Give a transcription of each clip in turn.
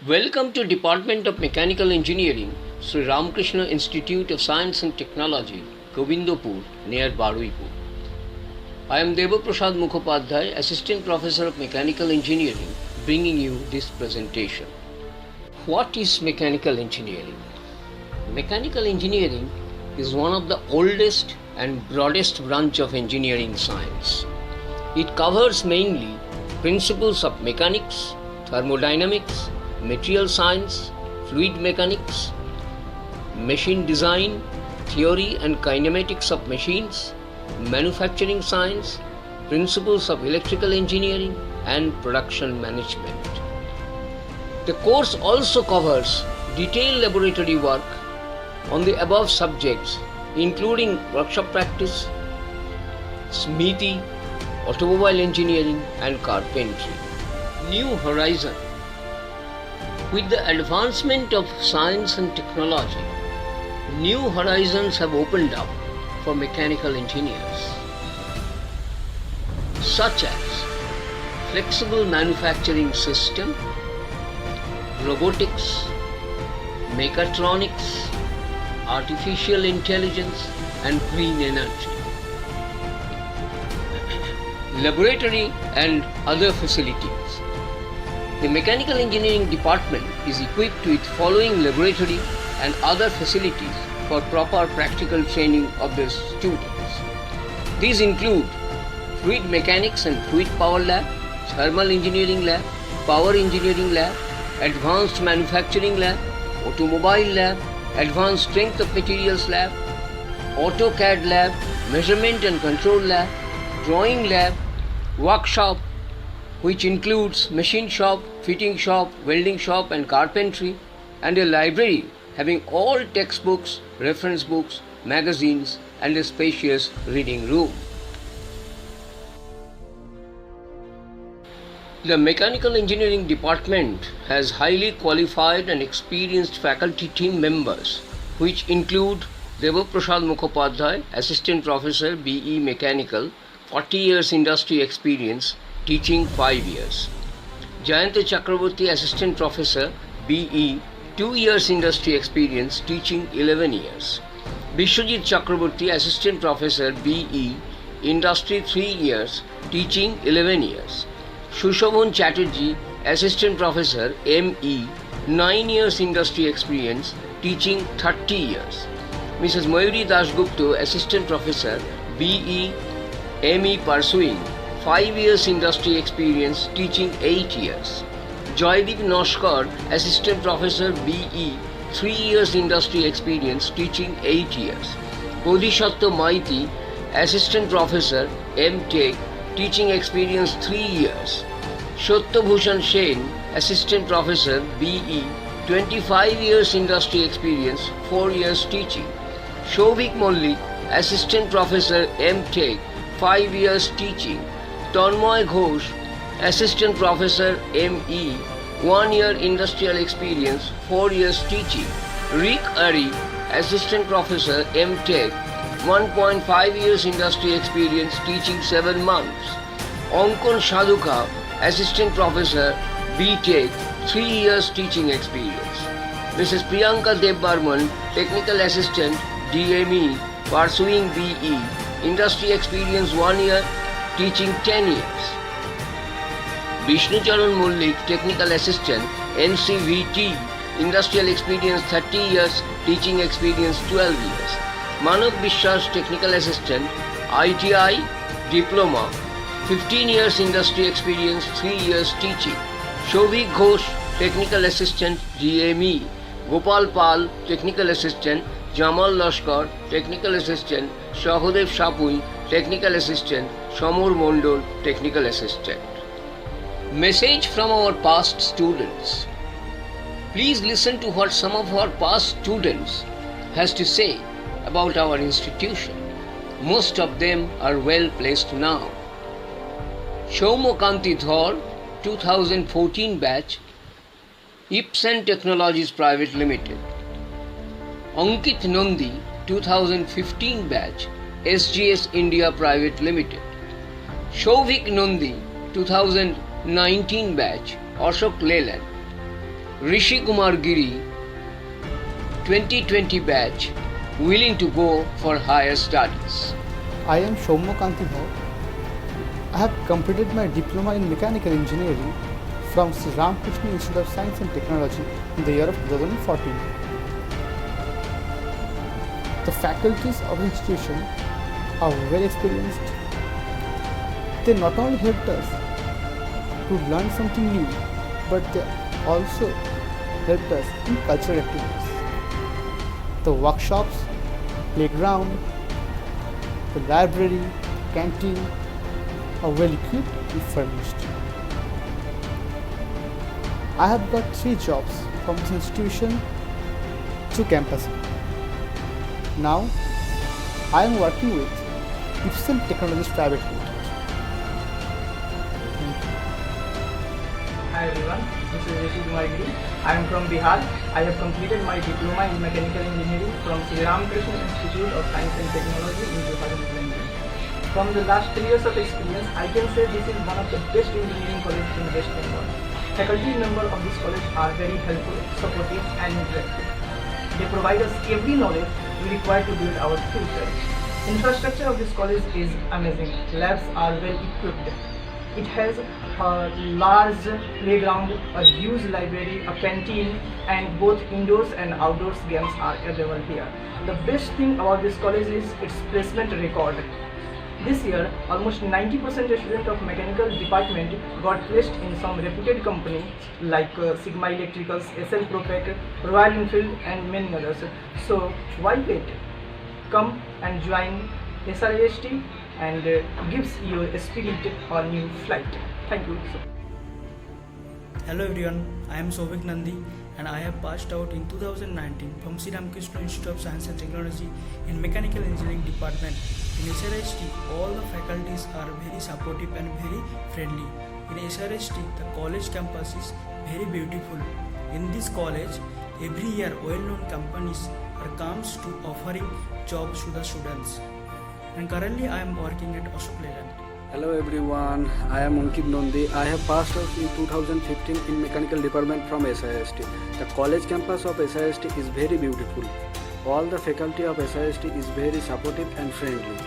Welcome to Department of Mechanical Engineering, Sri Ramakrishna Institute of Science and Technology, Govindopur, near Baruipur. I am Debaprasad Mukhopadhyay, Assistant Professor of Mechanical Engineering, bringing you this presentation. What is mechanical engineering? Mechanical engineering is one of the oldest and broadest branch of engineering science. It covers mainly principles of mechanics, thermodynamics, material science, fluid mechanics, machine design, theory and kinematics of machines, manufacturing science, principles of electrical engineering, and production management. The course also covers detailed laboratory work on the above subjects, including workshop practice, smithy, automobile engineering, and carpentry. New Horizon. With the advancement of science and technology, new horizons have opened up for mechanical engineers, such as flexible manufacturing system, robotics, mechatronics, artificial intelligence, and green energy. Laboratory and other facilities. The Mechanical Engineering Department is equipped with following laboratory and other facilities for proper practical training of the students. These include Fluid Mechanics and Fluid Power Lab, Thermal Engineering Lab, Power Engineering Lab, Advanced Manufacturing Lab, Automobile Lab, Advanced Strength of Materials Lab, AutoCAD Lab, Measurement and Control Lab, Drawing Lab, Workshop, which includes machine shop, fitting shop, welding shop, and carpentry, and a library having all textbooks, reference books, magazines, and a spacious reading room. The Mechanical Engineering Department has highly qualified and experienced faculty team members, which include Debaprasad Mukhopadhyay, Assistant Professor, BE Mechanical, 40 years industry experience, teaching 5 years. Jayanta Chakraborty, Assistant Professor, BE, 2 years industry experience, teaching 11 years. Bishwajit Chakraborty, Assistant Professor, BE, Industry 3 years, teaching 11 years. Sushobhan Chatterjee, Assistant Professor, ME, 9 years industry experience, teaching 30 years. Mrs. Mayuri Dasgupta, Assistant Professor, BE, ME pursuing 5 years industry experience, teaching 8 years. Joydeep Noshkar, Assistant Professor, BE, 3 years industry experience, teaching 8 years. Bodhisattva Maiti, Assistant Professor, M.Tech, teaching experience 3 years. Satyabhushan Sen, Assistant Professor, BE, 25 years industry experience, 4 years teaching. Shobhik Mollik, Assistant Professor, M.Tech, 5 years teaching. Tanmoy Ghosh, Assistant Professor, ME, 1 year industrial experience, 4 years teaching. Rick Ari, Assistant Professor, M.Tech, 1.5 years industry experience, teaching 7 months. Ankon Sadhuka, Assistant Professor, B.Tech, 3 years teaching experience. Mrs. Priyanka Debbarman, Technical Assistant, DME, pursuing BE, industry experience 1 year, teaching 10 years. Vishnu Charan Mullik, Technical Assistant, NCVT, industrial experience 30 years, teaching experience 12 years. Manav Bishwas, Technical Assistant, ITI, Diploma, 15 years industry experience, 3 years teaching. Shobhik Ghosh, Technical Assistant, GME. Gopal Pal, Technical Assistant, Jamal Lashkar, Technical Assistant, Shahodev Shapui, Technical Assistant, Shamur Mondol, Technical Assistant. Message from our past students. Please listen to what some of our past students has to say about our institution. Most of them are well placed now. Shaumokanti Dhar, 2014 batch, Ipsen Technologies Private Limited. Ankit Nandi, 2015 batch, SGS India Private Limited. Shovik Nandi, 2019 batch, Ashok Leyland. Rishi Kumar Giri 2020 batch willing to go for higher studies. I am Shoumya Kanti Bhav. I have completed my diploma in mechanical engineering from Sri Ramakrishna Institute of Science and Technology in the year of 2014. The faculties of the institution are very experienced. They not only helped us to learn something new, but they also helped us in cultural activities. The workshops, playground, the library, canteen are well equipped and furnished. I have got 3 jobs from this institution through campus. Now, I am working with Ipsen Technologies Private Limited. Hi everyone, this is Rishi Kumar Giri. I am from Bihar. I have completed my diploma in mechanical engineering from Sri Ramakrishna Institute of Science and Technology in 2020. From the last 3 years of experience, I can say this is one of the best engineering colleges in West Bengal. Faculty members of this college are very helpful, supportive and interactive. They provide us every knowledge we require to build our future. Infrastructure of this college is amazing. Labs are well equipped. It has a large playground, a huge library, a canteen, and both indoors and outdoors games are available here. The best thing about this college is its placement record. This year, almost 90% of students of mechanical department got placed in some reputed companies like Sigma Electricals, SL Propec, Royal Enfield, and many others. So why wait? Come and join SRIST and gives you a spirit on new flight. Thank you. Hello everyone, I am Sovik Nandi and I have passed out in 2019 from Sri Ramakrishna Institute of Science and Technology in Mechanical Engineering Department. In SRST, all the faculties are very supportive and very friendly. In SRST, the college campus is very beautiful. In this college, every year well-known companies are comes to offering jobs to the students. And currently I am working at Ashok Leyland. Hello everyone, I am Ankit Nondi. I have passed out in 2015 in Mechanical Department from SIST. The college campus of SIST is very beautiful. All the faculty of SIST is very supportive and friendly.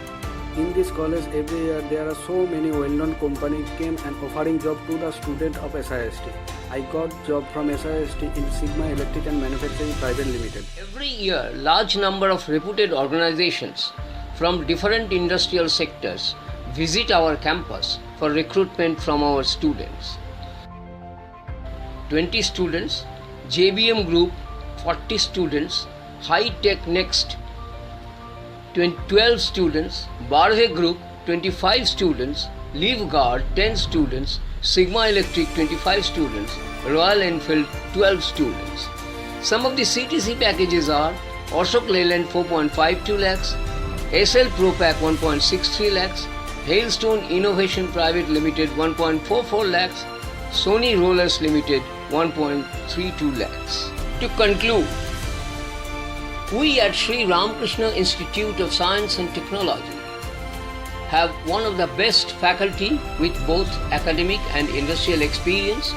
In this college every year there are so many well-known companies came and offering job to the student of SIST. I got job from SIST in Sigma Electric and Manufacturing Private Limited. Every year, large number of reputed organizations from different industrial sectors visit our campus for recruitment from our students. 20 students, JBM Group 40 students, High Tech Next 12 students, Barve Group 25 students, Leafguard 10 students, Sigma Electric 25 students, Royal Enfield 12 students. Some of the CTC packages are Ashok Leyland 4.52 lakhs, SL Propack 1.63 lakhs, Hailstone Innovation Private Limited 1.44 lakhs, Sony Rollers Limited 1.32 lakhs. To conclude, we at Sri Ramakrishna Institute of Science and Technology have one of the best faculty with both academic and industrial experience,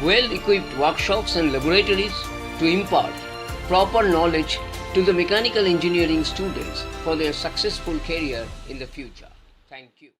well-equipped workshops and laboratories to impart proper knowledge to the mechanical engineering students for their successful career in the future. Thank you.